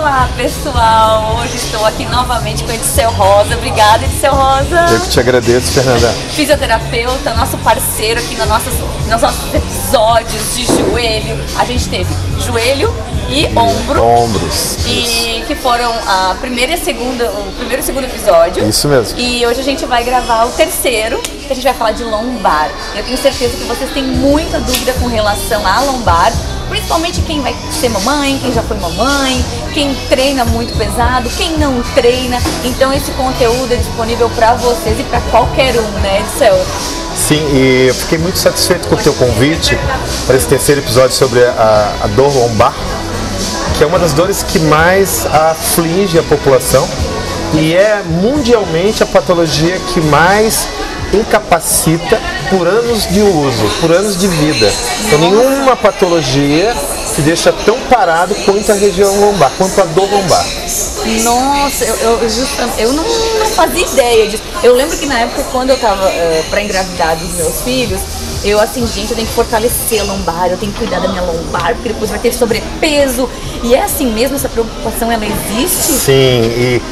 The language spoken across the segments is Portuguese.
Olá pessoal, hoje estou aqui novamente com a Edicel Rosa. Obrigada, Edicel Rosa. Eu que te agradeço, Fernanda. Fisioterapeuta, nosso parceiro aqui nos nossos episódios de joelho. A gente teve joelho e ombros. E que foram o primeiro e segundo episódio. Isso mesmo. E hoje a gente vai gravar o terceiro, que a gente vai falar de lombar. Eu tenho certeza que vocês têm muita dúvida com relação à lombar. Principalmente quem vai ser mamãe, quem já foi mamãe, quem treina muito pesado, quem não treina. Então esse conteúdo é disponível para vocês e para qualquer um, né, Edicel? Sim, e eu fiquei muito satisfeito com o teu convite para esse terceiro episódio sobre a dor lombar, que é uma das dores que mais aflige a população e é mundialmente a patologia que mais incapacita por anos de uso, por anos de vida. Então nenhuma patologia te deixa tão parado quanto a região lombar, quanto a dor lombar. Nossa, eu não fazia ideia disso. Eu lembro que na época, quando eu tava para engravidar dos meus filhos, eu assim, gente, eu tenho que fortalecer a lombar, eu tenho que cuidar da minha lombar, porque depois vai ter sobrepeso. E é assim mesmo, essa preocupação, ela existe? Sim, e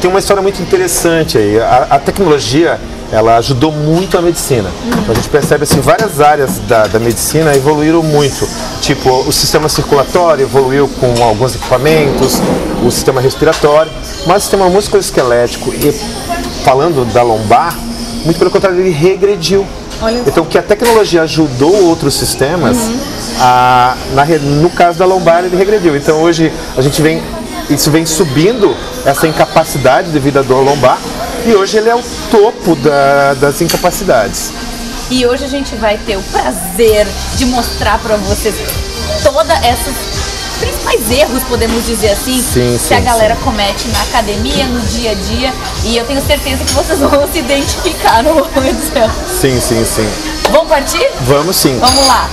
tem uma história muito interessante aí. A tecnologia, ela ajudou muito a medicina. Então, a gente percebe assim, várias áreas da medicina evoluíram muito. Tipo, o sistema circulatório evoluiu com alguns equipamentos, o sistema respiratório, mas o sistema musculoesquelético, e falando da lombar, muito pelo contrário, ele regrediu. Então, que a tecnologia ajudou outros sistemas, no caso da lombar, ele regrediu. Então, hoje, isso vem subindo, essa incapacidade devido à dor lombar, e hoje ele é o topo das incapacidades. E hoje a gente vai ter o prazer de mostrar para vocês todas essas principais erros, podemos dizer assim, que a galera comete na academia, no dia a dia, e eu tenho certeza que vocês vão se identificar no momento. Sim. Vamos partir? Vamos sim. Vamos lá.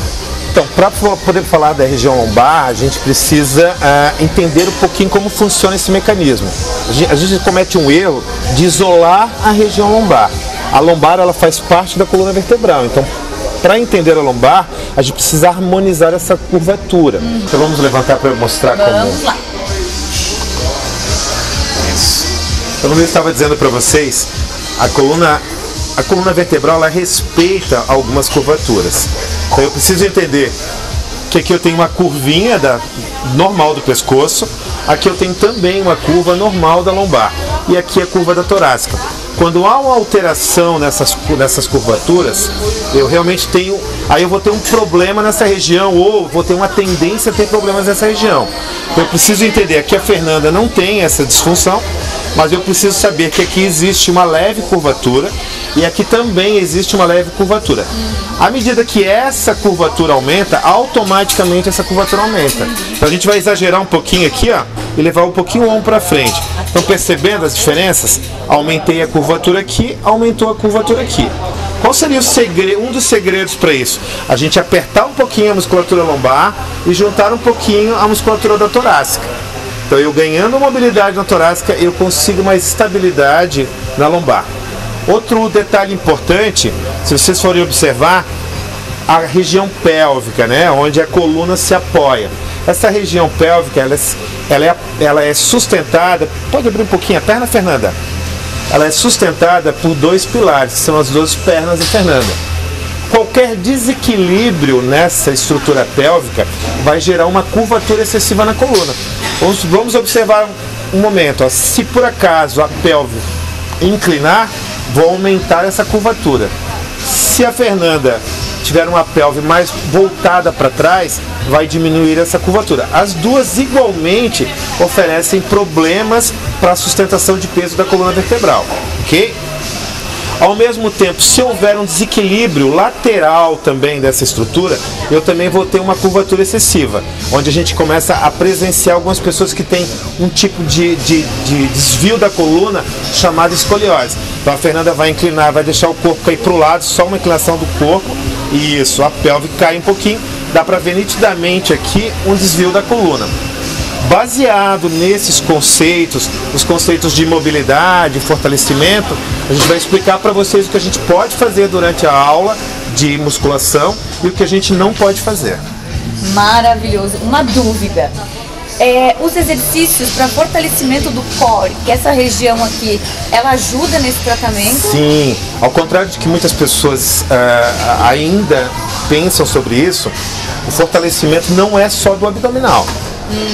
Então, para poder falar da região lombar, a gente precisa entender um pouquinho como funciona esse mecanismo. A gente comete um erro de isolar a região lombar. A lombar, ela faz parte da coluna vertebral. Então, para entender a lombar, a gente precisa harmonizar essa curvatura. Então, vamos levantar para mostrar como... Vamos lá. Isso. Então, como eu estava dizendo para vocês, a coluna vertebral, ela respeita algumas curvaturas. Então eu preciso entender que aqui eu tenho uma curvinha normal do pescoço, aqui eu tenho também uma curva normal da lombar e aqui a curva da torácica. Quando há uma alteração nessas curvaturas, eu realmente eu vou ter um problema nessa região ou vou ter uma tendência a ter problemas nessa região. Então eu preciso entender, aqui a Fernanda não tem essa disfunção, mas eu preciso saber que aqui existe uma leve curvatura e aqui também existe uma leve curvatura. À medida que essa curvatura aumenta, automaticamente essa curvatura aumenta. Então a gente vai exagerar um pouquinho aqui, ó, e levar um pouquinho o ombro para frente. Então, percebendo as diferenças, aumentei a curvatura aqui, aumentou a curvatura aqui. Qual seria um dos segredos para isso? A gente apertar um pouquinho a musculatura lombar e juntar um pouquinho a musculatura da torácica. Então, eu ganhando mobilidade na torácica, eu consigo mais estabilidade na lombar. Outro detalhe importante, se vocês forem observar, a região pélvica, né, onde a coluna se apoia. Essa região pélvica, ela é sustentada, pode abrir um pouquinho a perna, Fernanda? Ela é sustentada por dois pilares, que são as duas pernas da Fernanda. Qualquer desequilíbrio nessa estrutura pélvica vai gerar uma curvatura excessiva na coluna. Vamos observar um momento, ó. Se por acaso a pelve inclinar, vou aumentar essa curvatura. Se a Fernanda tiver uma pelve mais voltada para trás, vai diminuir essa curvatura. As duas igualmente oferecem problemas para a sustentação de peso da coluna vertebral, ok? Ao mesmo tempo, se houver um desequilíbrio lateral também dessa estrutura, eu também vou ter uma curvatura excessiva, onde a gente começa a presenciar algumas pessoas que têm um tipo de desvio da coluna chamado escoliose. Então a Fernanda vai inclinar, vai deixar o corpo cair para o lado, só uma inclinação do corpo, e isso, a pelve cai um pouquinho, dá para ver nitidamente aqui um desvio da coluna. Baseado nesses conceitos, os conceitos de mobilidade, fortalecimento, a gente vai explicar para vocês o que a gente pode fazer durante a aula de musculação e o que a gente não pode fazer. Maravilhoso. Uma dúvida. os exercícios para fortalecimento do core, que essa região aqui, ela ajuda nesse tratamento? Sim, ao contrário de que muitas pessoas ainda pensam sobre isso, o fortalecimento não é só do abdominal.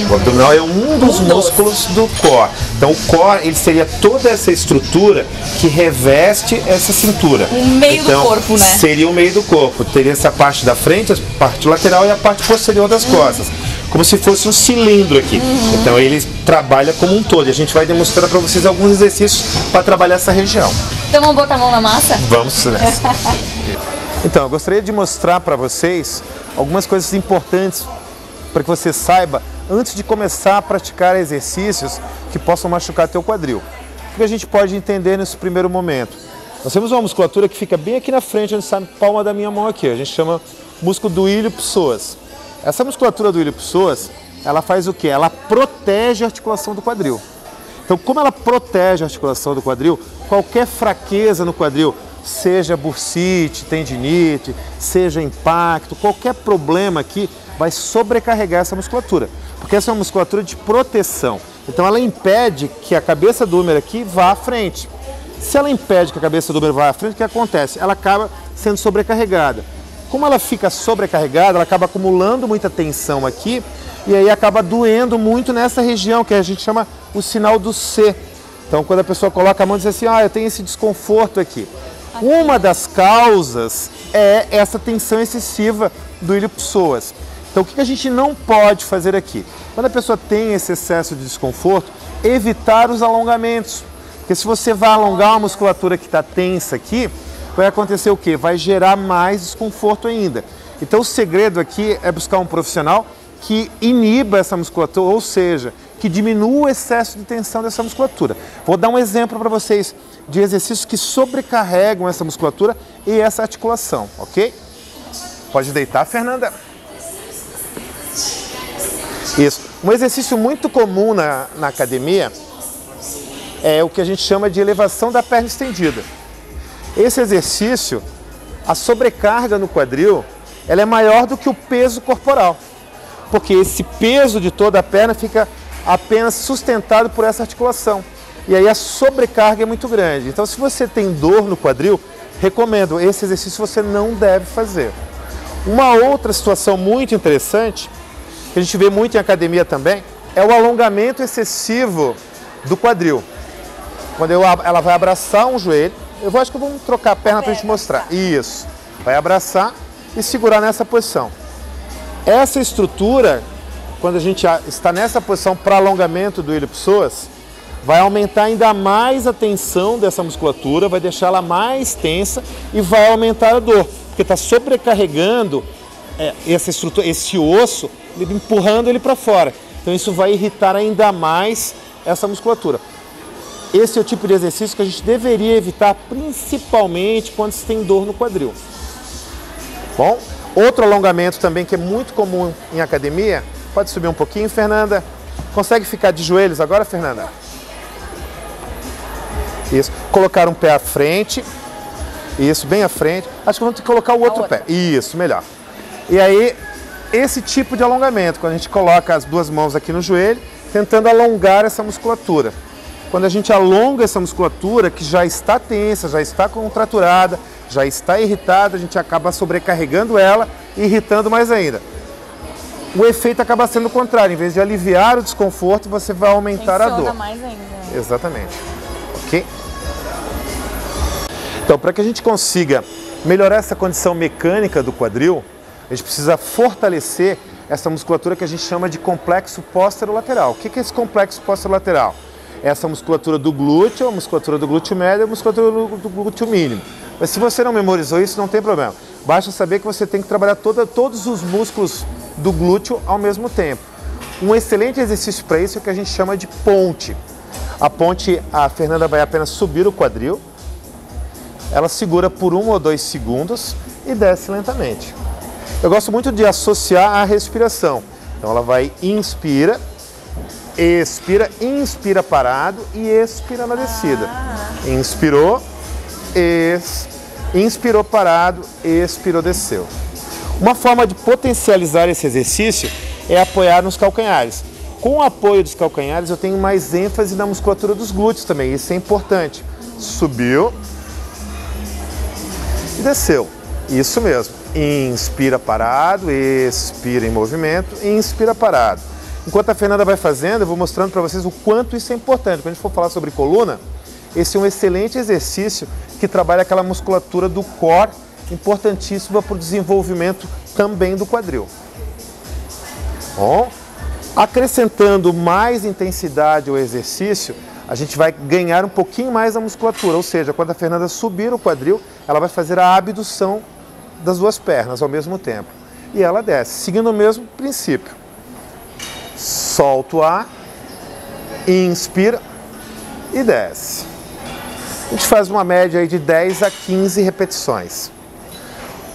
O abdominal é um dos músculos do core. Então o core, ele seria toda essa estrutura que reveste essa cintura. O meio do corpo, né? Seria o meio do corpo. Teria essa parte da frente, a parte lateral e a parte posterior das costas. Como se fosse um cilindro aqui. Então ele trabalha como um todo. E a gente vai demonstrar para vocês alguns exercícios para trabalhar essa região. Então vamos botar a mão na massa? Vamos nessa. Então, eu gostaria de mostrar para vocês algumas coisas importantes para que você saiba antes de começar a praticar exercícios que possam machucar teu quadril. O que a gente pode entender nesse primeiro momento? Nós temos uma musculatura que fica bem aqui na frente, onde está a palma da minha mão aqui. A gente chama músculo do ilho-psoas. Essa musculatura do ilho-psoas, ela faz o quê? Ela protege a articulação do quadril. Então, como ela protege a articulação do quadril, qualquer fraqueza no quadril, seja bursite, tendinite, seja impacto, qualquer problema aqui vai sobrecarregar essa musculatura, porque essa é uma musculatura de proteção. Então ela impede que a cabeça do húmero aqui vá à frente. Se ela impede que a cabeça do húmero vá à frente, o que acontece? Ela acaba sendo sobrecarregada. Como ela fica sobrecarregada, ela acaba acumulando muita tensão aqui e aí acaba doendo muito nessa região que a gente chama o sinal do C. Então quando a pessoa coloca a mão e diz assim, eu tenho esse desconforto aqui. Uma das causas é essa tensão excessiva do ilho-psoas. Então o que a gente não pode fazer aqui? Quando a pessoa tem esse excesso de desconforto, evitar os alongamentos. Porque se você vai alongar uma musculatura que está tensa aqui, vai acontecer o quê? Vai gerar mais desconforto ainda. Então o segredo aqui é buscar um profissional que iniba essa musculatura, ou seja, que diminua o excesso de tensão dessa musculatura. Vou dar um exemplo para vocês de exercícios que sobrecarregam essa musculatura e essa articulação, ok? Pode deitar, Fernanda. Isso. Um exercício muito comum na academia é o que a gente chama de elevação da perna estendida. Esse exercício, a sobrecarga no quadril, ela é maior do que o peso corporal, porque esse peso de toda a perna fica apenas sustentado por essa articulação. E aí a sobrecarga é muito grande. Então se você tem dor no quadril, recomendo, esse exercício você não deve fazer. Uma outra situação muito interessante, que a gente vê muito em academia também, é o alongamento excessivo do quadril. Quando ela vai abraçar um joelho, acho que eu vou trocar a perna para a gente mostrar. Isso, vai abraçar e segurar nessa posição. Essa estrutura, quando a gente está nessa posição para alongamento do ilho-psoas, vai aumentar ainda mais a tensão dessa musculatura, vai deixá-la mais tensa e vai aumentar a dor, porque está sobrecarregando essa estrutura, esse osso, empurrando ele para fora. Então isso vai irritar ainda mais essa musculatura. Esse é o tipo de exercício que a gente deveria evitar, principalmente quando se tem dor no quadril. Bom, outro alongamento também que é muito comum em academia, pode subir um pouquinho, Fernanda. Consegue ficar de joelhos agora, Fernanda? Isso. Colocar um pé à frente. Isso, bem à frente. Acho que vamos ter que colocar o outro pé. Isso, melhor. E aí, esse tipo de alongamento, quando a gente coloca as duas mãos aqui no joelho, tentando alongar essa musculatura. Quando a gente alonga essa musculatura, que já está tensa, já está contraturada, já está irritada, a gente acaba sobrecarregando ela e irritando mais ainda. O efeito acaba sendo o contrário. Em vez de aliviar o desconforto, você vai aumentar a dor. Mais ainda. Exatamente. Ok? Então, para que a gente consiga melhorar essa condição mecânica do quadril, a gente precisa fortalecer essa musculatura que a gente chama de complexo posterolateral. O que é esse complexo posterolateral? Essa musculatura do glúteo, a musculatura do glúteo médio e a musculatura do glúteo mínimo. Mas se você não memorizou isso, não tem problema. Basta saber que você tem que trabalhar todos os músculos do glúteo ao mesmo tempo. Um excelente exercício para isso é o que a gente chama de ponte. A ponte, a Fernanda vai apenas subir o quadril, ela segura por 1 ou 2 segundos e desce lentamente. Eu gosto muito de associar a respiração. Então ela vai inspira, expira, inspira parado e expira na descida. Inspirou, inspirou parado, expirou, desceu. Uma forma de potencializar esse exercício é apoiar nos calcanhares. Com o apoio dos calcanhares, eu tenho mais ênfase na musculatura dos glúteos também. Isso é importante. Subiu e desceu. Isso mesmo. Inspira parado, expira em movimento, inspira parado. Enquanto a Fernanda vai fazendo, eu vou mostrando para vocês o quanto isso é importante. Quando a gente for falar sobre coluna, esse é um excelente exercício que trabalha aquela musculatura do core, importantíssima para o desenvolvimento também do quadril. Bom, acrescentando mais intensidade ao exercício, a gente vai ganhar um pouquinho mais a musculatura, ou seja, quando a Fernanda subir o quadril, ela vai fazer a abdução das duas pernas ao mesmo tempo. E ela desce, seguindo o mesmo princípio. Solta o ar, inspira e desce. A gente faz uma média aí de 10 a 15 repetições.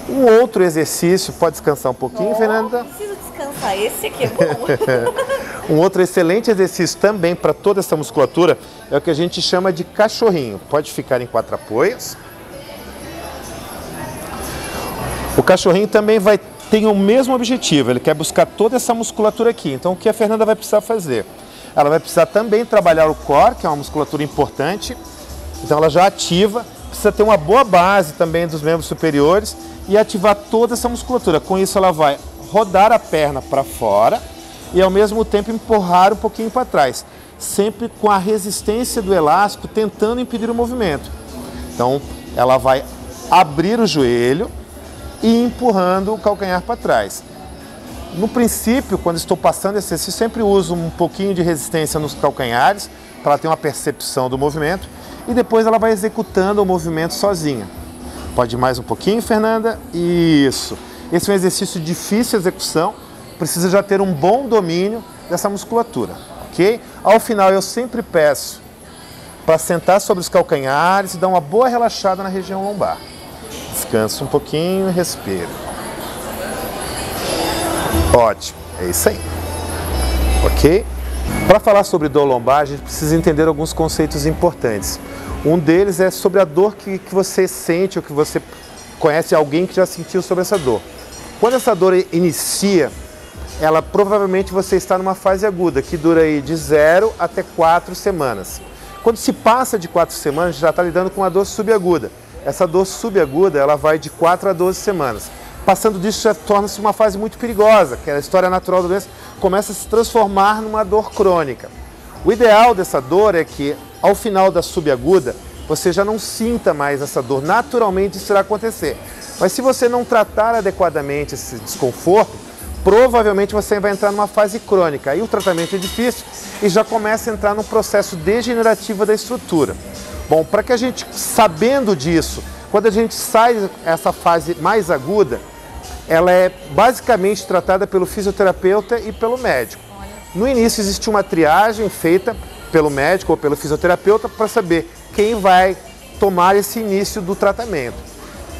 Um outro exercício, pode descansar um pouquinho, Fernanda? Preciso descansar, esse aqui é bom. Um outro excelente exercício também para toda essa musculatura é o que a gente chama de cachorrinho. Pode ficar em 4 apoios. O cachorrinho também tem o mesmo objetivo, ele quer buscar toda essa musculatura aqui. Então o que a Fernanda vai precisar fazer? Ela vai precisar também trabalhar o core, que é uma musculatura importante. Então ela já ativa, precisa ter uma boa base também dos membros superiores e ativar toda essa musculatura. Com isso ela vai rodar a perna para fora e ao mesmo tempo empurrar um pouquinho para trás, sempre com a resistência do elástico tentando impedir o movimento. Então ela vai abrir o joelho e empurrando o calcanhar para trás. No princípio, quando estou passando esse exercício, sempre uso um pouquinho de resistência nos calcanhares para ela ter uma percepção do movimento e depois ela vai executando o movimento sozinha. Pode ir mais um pouquinho, Fernanda? Isso. Esse é um exercício de difícil execução, precisa já ter um bom domínio dessa musculatura, ok? Ao final eu sempre peço para sentar sobre os calcanhares e dar uma boa relaxada na região lombar. Descansa um pouquinho e respira. Ótimo, é isso aí. Ok? Para falar sobre dor lombar, a gente precisa entender alguns conceitos importantes. Um deles é sobre a dor que você sente ou que você conhece alguém que já sentiu sobre essa dor. Quando essa dor inicia, ela provavelmente você está numa fase aguda, que dura aí de 0 até 4 semanas. Quando se passa de 4 semanas, já está lidando com uma dor subaguda. Essa dor subaguda, ela vai de 4 a 12 semanas. Passando disso, já torna-se uma fase muito perigosa, que é a história natural da doença, começa a se transformar numa dor crônica. O ideal dessa dor é que, ao final da subaguda, você já não sinta mais essa dor. Naturalmente isso irá acontecer. Mas se você não tratar adequadamente esse desconforto, provavelmente você vai entrar numa fase crônica. Aí o tratamento é difícil e já começa a entrar num processo degenerativo da estrutura. Bom, para que a gente, sabendo disso, quando a gente sai dessa fase mais aguda, ela é basicamente tratada pelo fisioterapeuta e pelo médico. No início existe uma triagem feita pelo médico ou pelo fisioterapeuta para saber quem vai tomar esse início do tratamento.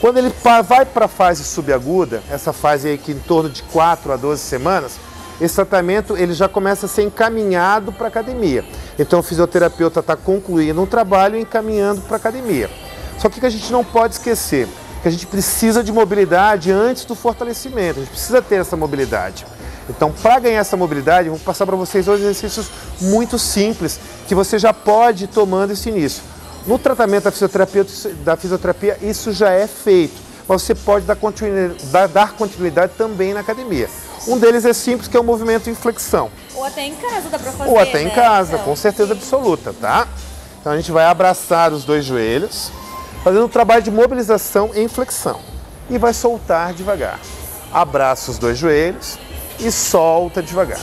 Quando ele vai para a fase subaguda, essa fase aí que em torno de 4 a 12 semanas, esse tratamento ele já começa a ser encaminhado para a academia. Então o fisioterapeuta está concluindo um trabalho e encaminhando para a academia. Só que a gente não pode esquecer que a gente precisa de mobilidade antes do fortalecimento, a gente precisa ter essa mobilidade. Então, para ganhar essa mobilidade, eu vou passar para vocês dois exercícios muito simples que você já pode ir tomando esse início. No tratamento da fisioterapia, isso já é feito, mas você pode dar continuidade também na academia. Um deles é simples, que é o movimento em flexão. Ou até em casa dá para fazer, ou até em casa, então, com certeza absoluta, tá? Então a gente vai abraçar os dois joelhos, fazendo um trabalho de mobilização em flexão. E vai soltar devagar. Abraça os dois joelhos e solta devagar.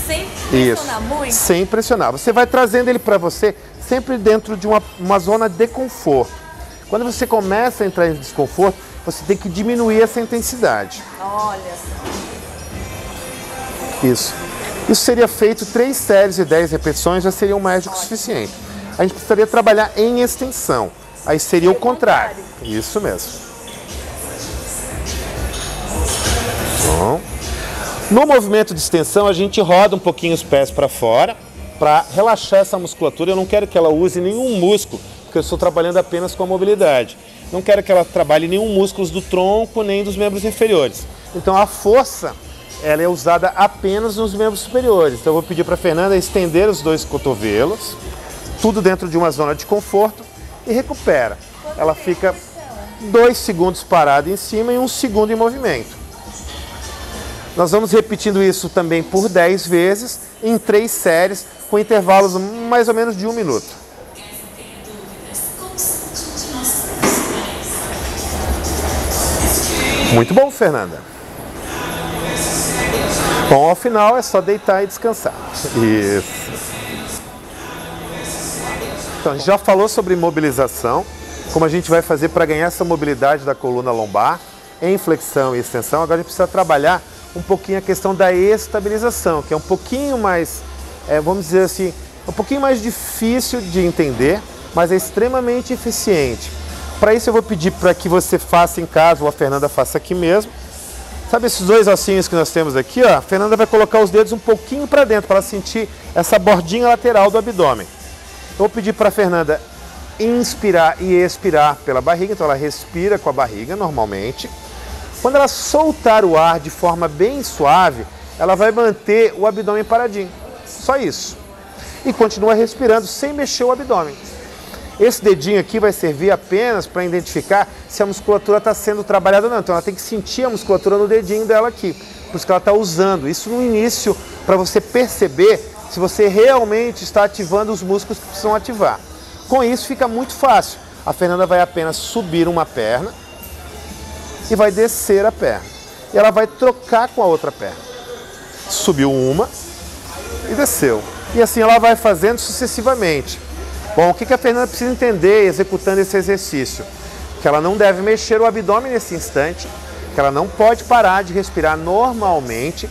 Sem pressionar muito? Sem pressionar. Você vai trazendo ele para você sempre dentro de uma zona de conforto. Quando você começa a entrar em desconforto, você tem que diminuir essa intensidade. Olha. Isso. Isso seria feito 3 séries de 10 repetições, já seriam mais do que o suficiente. A gente precisaria trabalhar em extensão. Aí seria o contrário. Isso mesmo. Bom. No movimento de extensão, a gente roda um pouquinho os pés para fora, para relaxar essa musculatura. Eu não quero que ela use nenhum músculo, porque eu estou trabalhando apenas com a mobilidade. Não quero que ela trabalhe nenhum músculo do tronco, nem dos membros inferiores. Então a força ela é usada apenas nos membros superiores. Então eu vou pedir para a Fernanda estender os 2 cotovelos, tudo dentro de uma zona de conforto e recupera. Ela fica 2 segundos parada em cima e 1 segundo em movimento. Nós vamos repetindo isso também por 10 vezes, em 3 séries, com intervalos mais ou menos de 1 minuto. Muito bom, Fernanda. Bom, ao final é só deitar e descansar. Isso. Então, a gente já falou sobre mobilização, como a gente vai fazer para ganhar essa mobilidade da coluna lombar, em flexão e extensão. Agora a gente precisa trabalhar um pouquinho a questão da estabilização, que é um pouquinho mais, vamos dizer assim, um pouquinho mais difícil de entender, mas é extremamente eficiente. Para isso eu vou pedir para que você faça em casa, ou a Fernanda faça aqui mesmo. Sabe esses 2 ossinhos que nós temos aqui? Ó? A Fernanda vai colocar os dedos um pouquinho para dentro, para ela sentir essa bordinha lateral do abdômen. Eu vou pedir para a Fernanda inspirar e expirar pela barriga, então ela respira com a barriga normalmente. Quando ela soltar o ar de forma bem suave, ela vai manter o abdômen paradinho. Só isso. E continua respirando sem mexer o abdômen. Esse dedinho aqui vai servir apenas para identificar se a musculatura está sendo trabalhada ou não. Então ela tem que sentir a musculatura no dedinho dela aqui. Por isso que ela está usando isso no início, para você perceber se você realmente está ativando os músculos que precisam ativar. Com isso fica muito fácil. A Fernanda vai apenas subir uma perna e vai descer a perna. E ela vai trocar com a outra perna. Subiu uma e desceu. E assim ela vai fazendo sucessivamente. Bom, o que a Fernanda precisa entender executando esse exercício? Que ela não deve mexer o abdômen nesse instante, que ela não pode parar de respirar normalmente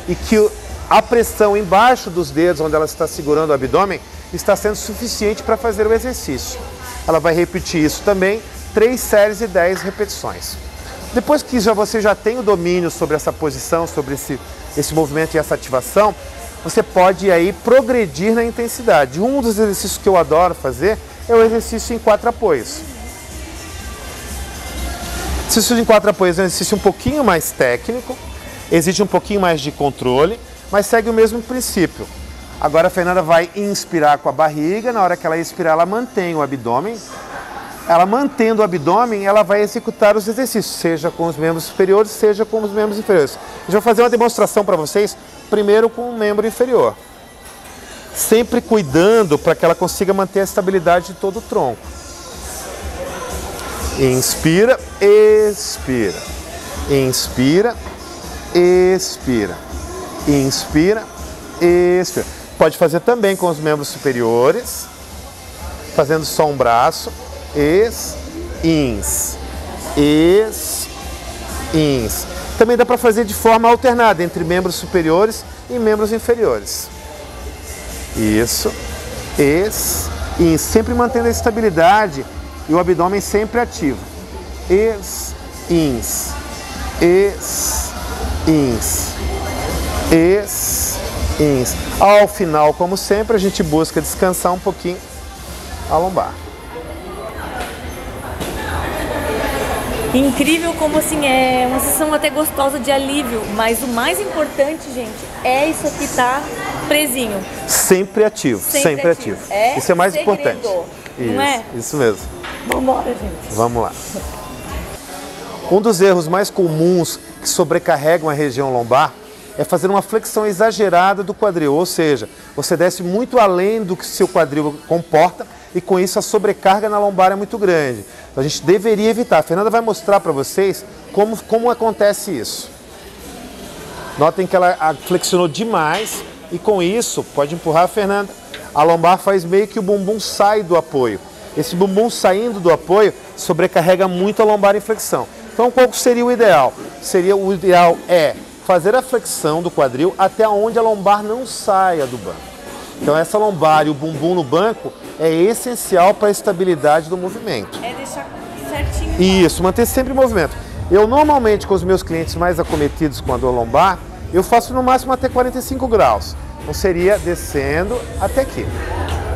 e que a pressão embaixo dos dedos, onde ela está segurando o abdômen, está sendo suficiente para fazer o exercício. Ela vai repetir isso também, 3 séries e 10 repetições. Depois que você já tem o domínio sobre essa posição, sobre esse movimento e essa ativação, você pode aí progredir na intensidade. Um dos exercícios que eu adoro fazer é o exercício em 4 apoios. O exercício em 4 apoios é um exercício um pouquinho mais técnico, exige um pouquinho mais de controle, mas segue o mesmo princípio. Agora a Fernanda vai inspirar com a barriga, na hora que ela expirar ela mantém o abdômen. Ela mantendo o abdômen, ela vai executar os exercícios, seja com os membros superiores, seja com os membros inferiores. Eu vou fazer uma demonstração para vocês, primeiro com o membro inferior. Sempre cuidando para que ela consiga manter a estabilidade de todo o tronco. Inspira, expira. Inspira, expira. Inspira, expira. Pode fazer também com os membros superiores, fazendo só um braço. Ins. Também dá para fazer de forma alternada entre membros superiores e membros inferiores. Isso. Ins. Sempre mantendo a estabilidade e o abdômen sempre ativo. Ins. Ao final, como sempre, a gente busca descansar um pouquinho a lombar. Incrível como assim é uma sensação até gostosa de alívio, mas o mais importante, gente, é isso aqui tá presinho. Sempre ativo, sempre ativo. Isso é mais importante. Não é? Isso mesmo. Vambora, gente. Vamos lá. Um dos erros mais comuns que sobrecarregam a região lombar é fazer uma flexão exagerada do quadril, ou seja, você desce muito além do que seu quadril comporta e com isso a sobrecarga na lombar é muito grande. Então a gente deveria evitar. A Fernanda vai mostrar para vocês como acontece isso. Notem que ela flexionou demais e com isso, pode empurrar a Fernanda, a lombar faz meio que o bumbum sai do apoio. Esse bumbum saindo do apoio sobrecarrega muito a lombar em flexão. Então qual seria o ideal? O ideal é fazer a flexão do quadril até onde a lombar não saia do banco. Então essa lombar e o bumbum no banco é essencial para a estabilidade do movimento. É deixar certinho. Isso, manter sempre o movimento. Eu normalmente com os meus clientes mais acometidos com a dor lombar, eu faço no máximo até 45 graus. Então seria descendo até aqui.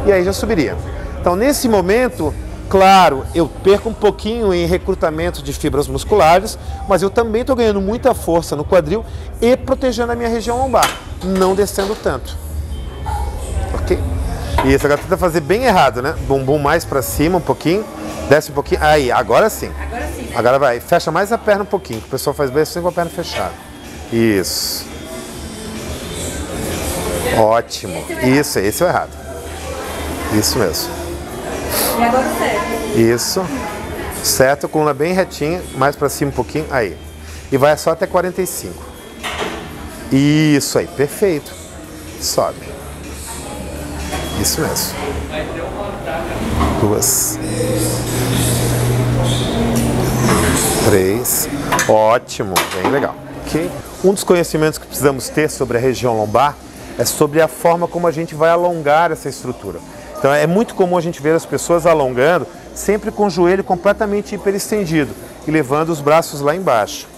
E aí já subiria. Então nesse momento, Claro, eu perco um pouquinho em recrutamento de fibras musculares, mas eu também estou ganhando muita força no quadril e protegendo a minha região lombar, não descendo tanto. Ok? Isso, agora tenta fazer bem errado, né? Bumbum mais para cima um pouquinho, desce um pouquinho. Aí, agora sim. Agora sim. Agora vai, fecha mais a perna um pouquinho, que o pessoal faz bem assim com a perna fechada. Isso. Ótimo. Isso, esse é o errado. Isso mesmo. E agora o certo. Isso. Certo, coluna bem retinha, mais para cima um pouquinho. Aí. E vai só até 45. Isso aí, perfeito. Sobe. Isso mesmo. 2. 3. Ótimo, bem legal. Okay? Um dos conhecimentos que precisamos ter sobre a região lombar é sobre a forma como a gente vai alongar essa estrutura. Então é muito comum a gente ver as pessoas alongando sempre com o joelho completamente hiperestendido e levando os braços lá embaixo.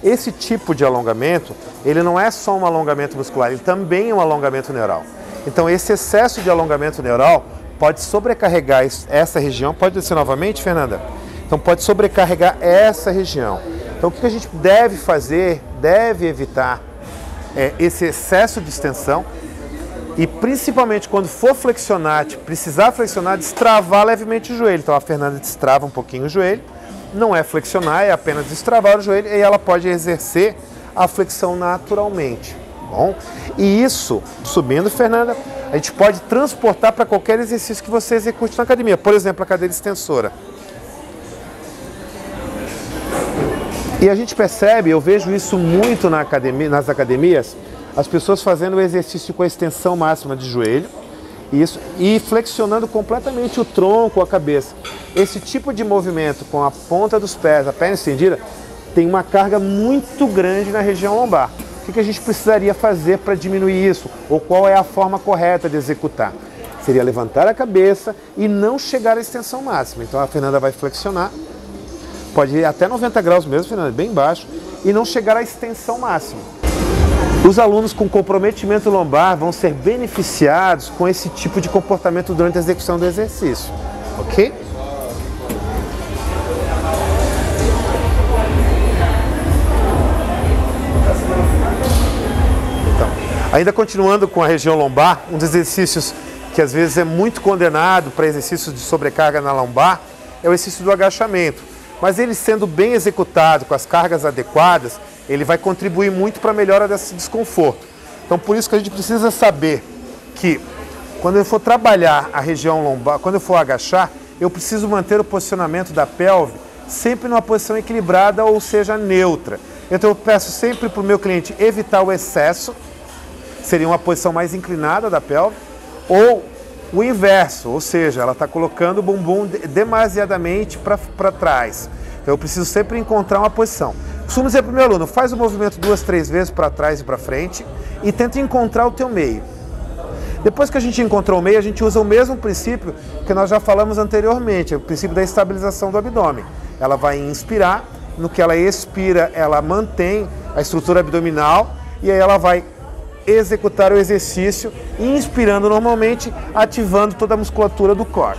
Esse tipo de alongamento, ele não é só um alongamento muscular, ele também é um alongamento neural. Então esse excesso de alongamento neural pode sobrecarregar essa região. Pode descer novamente, Fernanda? Então pode sobrecarregar essa região. Então o que a gente deve fazer, deve evitar esse excesso de extensão e principalmente quando for flexionar, precisar flexionar, destravar levemente o joelho. Então a Fernanda destrava um pouquinho o joelho, não é flexionar, é apenas destravar o joelho e ela pode exercer a flexão naturalmente. Bom, e isso, subindo, Fernanda, a gente pode transportar para qualquer exercício que você execute na academia. Por exemplo, a cadeira extensora. E a gente percebe, eu vejo isso muito na academia, nas academias, as pessoas fazendo o exercício com a extensão máxima de joelho e flexionando completamente o tronco, a cabeça. Esse tipo de movimento com a ponta dos pés, a perna estendida, tem uma carga muito grande na região lombar. O que a gente precisaria fazer para diminuir isso? Ou qual é a forma correta de executar? Seria levantar a cabeça e não chegar à extensão máxima. Então a Fernanda vai flexionar, pode ir até 90 graus mesmo, Fernanda, bem baixo, e não chegar à extensão máxima. Os alunos com comprometimento lombar vão ser beneficiados com esse tipo de comportamento durante a execução do exercício, ok? Ainda continuando com a região lombar, um dos exercícios que às vezes é muito condenado para exercícios de sobrecarga na lombar é o exercício do agachamento. Mas ele sendo bem executado, com as cargas adequadas, ele vai contribuir muito para a melhora desse desconforto. Então por isso que a gente precisa saber que quando eu for trabalhar a região lombar, quando eu for agachar, eu preciso manter o posicionamento da pelve sempre numa posição equilibrada, ou seja, neutra. Então eu peço sempre para o meu cliente evitar o excesso, seria uma posição mais inclinada da pelve, ou o inverso, ou seja, ela está colocando o bumbum demasiadamente para trás. Então eu preciso sempre encontrar uma posição. Costumo dizer para o meu aluno, faz o movimento 2, 3 vezes para trás e para frente e tenta encontrar o teu meio. Depois que a gente encontrou o meio, a gente usa o mesmo princípio que nós já falamos anteriormente, o princípio da estabilização do abdômen. Ela vai inspirar, no que ela expira, ela mantém a estrutura abdominal e aí ela vai executar o exercício, inspirando normalmente, ativando toda a musculatura do core.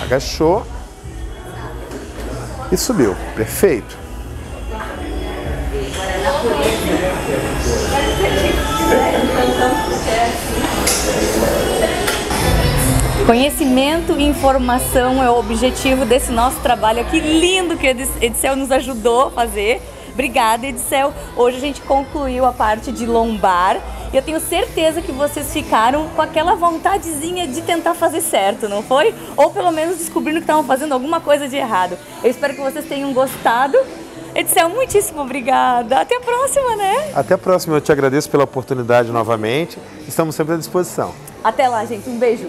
Agachou e subiu. Perfeito. Conhecimento e informação é o objetivo desse nosso trabalho aqui lindo que a Edicel nos ajudou a fazer. Obrigada, Edicel. Hoje a gente concluiu a parte de lombar e eu tenho certeza que vocês ficaram com aquela vontadezinha de tentar fazer certo, não foi? Ou pelo menos descobrindo que estavam fazendo alguma coisa de errado. Eu espero que vocês tenham gostado. Edicel, muitíssimo obrigada. Até a próxima, né? Até a próxima. Eu te agradeço pela oportunidade novamente. Estamos sempre à disposição. Até lá, gente. Um beijo.